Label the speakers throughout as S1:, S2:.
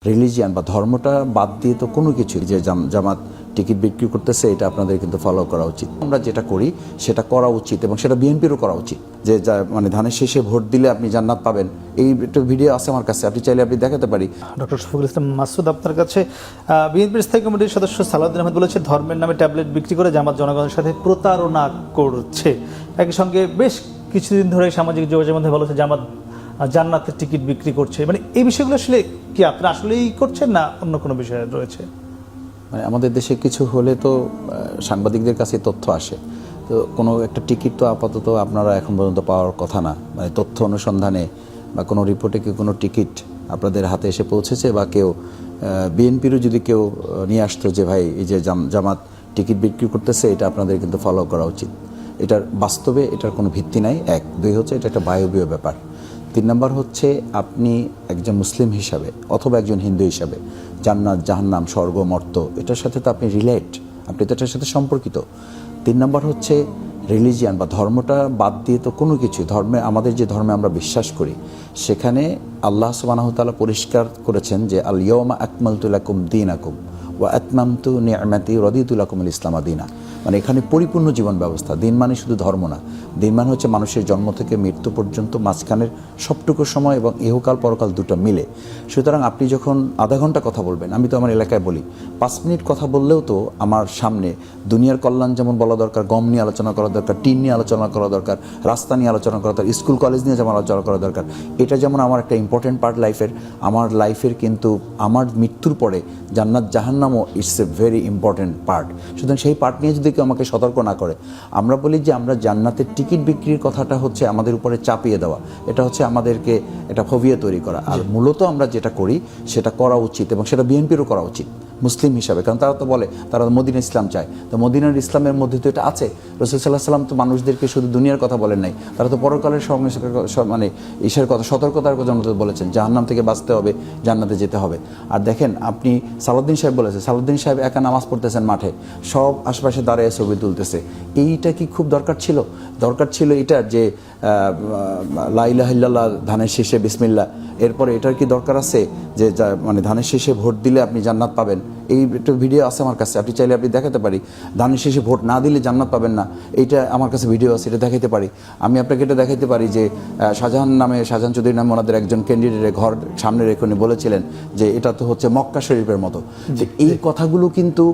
S1: Religion বা ধর্মটা বাদ দিয়ে তো কোনো কিছু যে জামাত টিকিট বিক্রি করতেছে এটা আপনাদের কিন্তু ফলো করা উচিত। আমরা যেটা করি সেটা করা উচিত এবং সেটা বিএনপিরও করা উচিত। যে মানে ধানের শেষে ভোট দিলে আপনি জান্নাত পাবেন, এই একটা ভিডিও আছে আমার কাছে, আপনি চাইলে আপনি দেখাতে পারি।
S2: ডক্টর শফিকুল ইসলাম মাসুদ, আপনার কাছে বিএনপির স্থায়ী কমিটির সদস্য সালাউদ্দিন আহমেদ বলেছে ধর্মের নামে ট্যাবলেট বিক্রি করে জামাত জনগণের সাথে প্রতারণা করছে। একই সঙ্গে বেশ কিছুদিন ধরে সামাজিক যোগাযোগের মধ্যে বলেছে জামাত জান্নাতের টিকিট বিক্রি করছে। মানে এই বিষয়গুলো আসলে কি আপনারা আসলেই করছেন না অন্য কোনো বিষয় রয়েছে?
S1: মানে আমাদের দেশে কিছু হলে তো সাংবাদিকদের কাছে তথ্য আসে, তো কোনো একটা টিকিট তো আপাতত আপনারা এখন পর্যন্ত পাওয়ার কথা না। মানে তথ্য অনুসন্ধানে বা কোনো রিপোর্টে কি কোনো টিকিট আপনাদের হাতে এসে পৌঁছেছে বা কেউ বিএনপিরও যদি কেউ নিয়ে আসতো যে ভাই এই যে জামাত টিকিট বিক্রি করতেছে এটা আপনাদের কিন্তু ফলো করা উচিত, এটার বাস্তবে এটার কোনো ভিত্তি নাই। এক, দুই হচ্ছে এটা একটা বায়বীয় ব্যাপার। তিন নম্বর হচ্ছে আপনি একজন মুসলিম হিসাবে অথবা একজন হিন্দু হিসাবে জান্নাত জাহান্নাম স্বর্গ মর্ত এটার সাথে তো আপনি রিলেট, আপনি তো এটার সাথে সম্পর্কিত। তিন নম্বর হচ্ছে রিলিজিয়ান বা ধর্মটা বাদ দিয়ে তো কোনো কিছু আমাদের যে ধর্মে আমরা বিশ্বাস করি সেখানে আল্লাহ সুবহানাহু ওয়া তাআলা পরিষ্কার করেছেন যে আল ইয়াওমা আকমালতু লাকুম দীনাকুম ওয়া আতমামতু নি'মাতি ওয়া রাদিতু লাকুমুল ইসলামা দীনা। মানে এখানে পরিপূর্ণ জীবন ব্যবস্থা। দিন মানে শুধু ধর্ম না, দিন মানে হচ্ছে মানুষের জন্ম থেকে মৃত্যু পর্যন্ত মাঝখানের সবটুকু সময় এবং ইহকাল পরকাল দুটো মিলে। সুতরাং আপনি যখন আধা ঘন্টা কথা বলবেন, আমি তো আমার এলাকায় বলি 5 মিনিট কথা বললেও তো আমার সামনে দুনিয়ার কল্যাণ যেমন বলা দরকার, গম নিয়ে আলোচনা করা দরকার, টিন নিয়ে আলোচনা করা দরকার, রাস্তা নিয়ে আলোচনা করা দরকার, স্কুল কলেজ নিয়ে যেমন আলোচনা করা দরকার। এটা যেমন আমার একটা ইম্পর্টেন্ট পার্ট আমার লাইফের কিন্তু আমার মৃত্যুর পরে জান্নাত জাহান্নামও it's a very important part. সুতরাং সেই পার্ট নিয়ে যদি কেউ আমাকে সতর্ক না করে, আমরা বলি যে আমরা জান্নাতের টিকিট বিক্রির কথাটা হচ্ছে আমাদের উপরে চাপিয়ে দেওয়া, এটা হচ্ছে আমাদেরকে এটা ফোবিয়া তৈরি করা। আর মূলত আমরা যেটা করি সেটা করা উচিত এবং সেটা বিএনপিরও করা উচিত মুসলিম হিসাবে, কারণ তারা তো বলে তারা মদিনা ইসলাম চায়। তো মদিনার ইসলামের মধ্যে তো এটা আছে। রাসূল সাল্লাল্লাহু আলাইহি ওয়াসাল্লাম তো মানুষদেরকে শুধু দুনিয়ার কথা বলেন নাই, তারা তো পরকালের সঙ্গে মানে ঈশার কথা, সতর্কতার কথা বলেছেন, জাহান্নাম থেকে বাঁচতে হবে, জান্নাতে যেতে হবে। আর দেখেন আপনি সালাউদ্দিন সাহেব বলেছে, সালাউদ্দিন সাহেব একা নামাজ পড়তেছেন মাঠে, সব আশপাশে দাঁড়িয়ে ছবি তুলতেছে। এইটা কি খুব দরকার ছিল? দরকার ছিল এটা যে লা ইলাহা ইল্লাল্লাহ ধানের শেষে বিসমিল্লাহ, এরপরে এটার কি দরকার আছে যে মানে ধানের শেষে ভোট দিলে আপনি জান্নাত পাবেন? এই একটা ভিডিও আছে আমার কাছে, আপনি চাইলে আপনি দেখাতে পারি। ধানের শেষে ভোট না দিলে জান্নাত পাবেন না, এইটা আমার কাছে ভিডিও আছে, এটা দেখাতে পারি। আমি আপনাকে এটা দেখাতে পারি যে শাহজাহান চৌধুরী নামে ওনাদের একজন ক্যান্ডিডেটের ঘর সামনে রেখে উনি বলেছিলেন যে এটা তো হচ্ছে মক্কা শরীফের মতো। যে এই কথাগুলো কিন্তু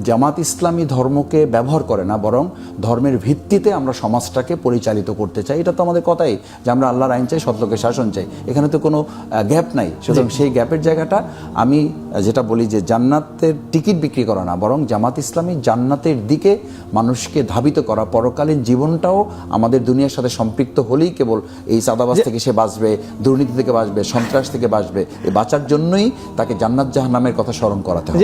S1: জামাত ইসলামী ধর্মকে ব্যবহার করে না, বরং ধর্মের ভিত্তিতে আমরা সমাজটাকে পরিচালিত করতে চাই। এটা তো আমাদের কথাই যে আমরা আল্লাহর আইন চাই, সত্যকে শাসন চাই, এখানে তো কোনো গ্যাপ নাই। সুতরাং সেই গ্যাপের জায়গাটা আমি যেটা বলি যে জান্নাতের টিকিট বিক্রি করা না, বরং জামাত ইসলামী জান্নাতের দিকে মানুষকে ধাবিত করা, পরকালীন জীবনটাও আমাদের দুনিয়ার সাথে সম্পৃক্ত হলেই কেবল এই চাঁদাবাজ থেকে সে বাঁচবে, দুর্নীতি থেকে বাঁচবে, সন্ত্রাস থেকে বাঁচবে। এই বাঁচার জন্যই তাকে জান্নাত জাহান্নামের কথা স্মরণ করাতে হবে।